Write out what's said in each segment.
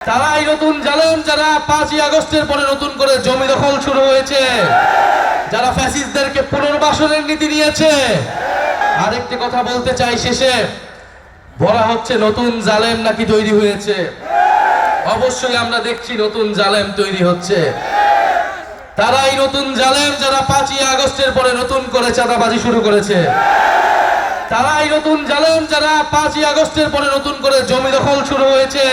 তারাই নতুন জালেম যারা 5ই আগস্টের পরে নতুন করে জমি দখল শুরু হয়েছে, যারা ফ্যাসিস্টদেরকে পুনর্বাসনের নীতি নিয়েছে। আরেকটি কথা বলতে চাই শেষে, বলা হচ্ছে নতুন জালেম নাকি তৈরি হয়েছে। অবশ্যই আমরা দেখছি নতুন জালেম তৈরি হচ্ছে। তারাই নতুন জালেম যারা 5ই আগস্টের পরে নতুন করে চাঁদাবাজি শুরু করেছে। তারাই নতুন জালেম যারা 5ই আগস্টের পরে নতুন করে জমি দখল শুরু হয়েছে,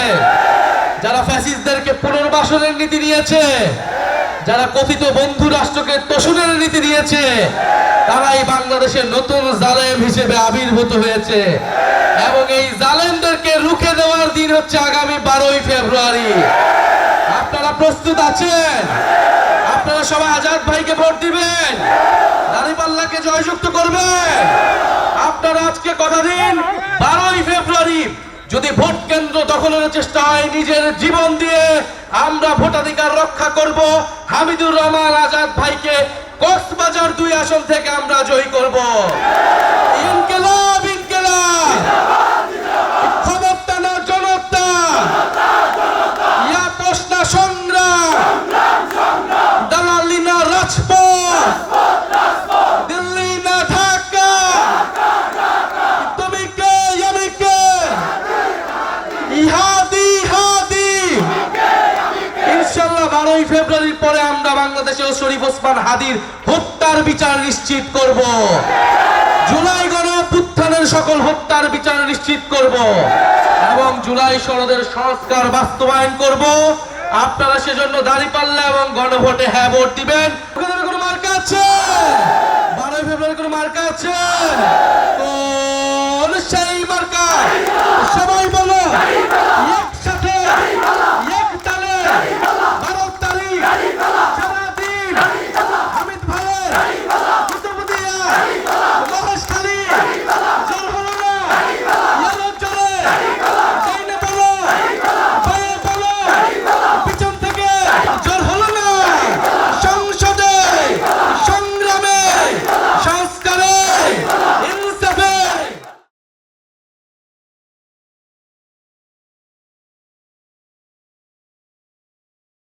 যারা ফ্যাসিস্টদেরকে পুনর্বাসনের নীতি নিয়েছে, যারা কথিত বন্ধু রাষ্ট্রকে তোষণের নীতি নিয়েছে, তারাই বাংলাদেশের নতুন জালেম হিসেবে আবির্ভূত হয়েছে। এবং এই জালেমদেরকে রুখে দেওয়ার দিন হচ্ছে আগামী 12ই ফেব্রুয়ারি। আপনারা প্রস্তুত আছেন? আপনারা সবাই আজাদ ভাইকে ভোট দিবেন, দাঁড়িপাল্লাকে জয়যুক্ত করবেন। আপনারা আজকে কথা দিন, 12ই ফেব্রুয়ারি যদি ভোট কেন্দ্র দখলের চেষ্টা হয়, নিজের জীবন দিয়ে আমরা ভোটাধিকার রক্ষা করব। হামিদুর রহমান আজাদ ভাইকে কক্সবাজার 2 আসন থেকে আমরা জয়ী করব। ইনকিলাব ইনকিলাব, ক্ষমতা না জনতা, ইয়া প্রশ্ন সংগ্রাম, দালালি না রাজপথ, দিল্লি না ঢাকা, তুমি কে আমি কে, ইহাদি হাদি। ইনশাআল্লাহ 12ই ফেব্রুয়ারির পরে আমরা বাংলাদেশে শরীফ ওসমান হাদির হত্যার বিচার নিশ্চিত করব। জুলাই গণঅভ্যুত্থানের সকল হত্যার বিচার নিশ্চিত করব এবং জুলাই সনদের সংস্কার বাস্তবায়ন করব। আপনারা সেজন্য দাঁড়িপাল্লা এবং গণভোটে হ্যাঁ ভোট দিবেন। কোনো মার্কা আছে? 12ই ফেব্রুয়ারি কোনো মার্কা আছে? কোন সেই মার্কা? সবাই বলো।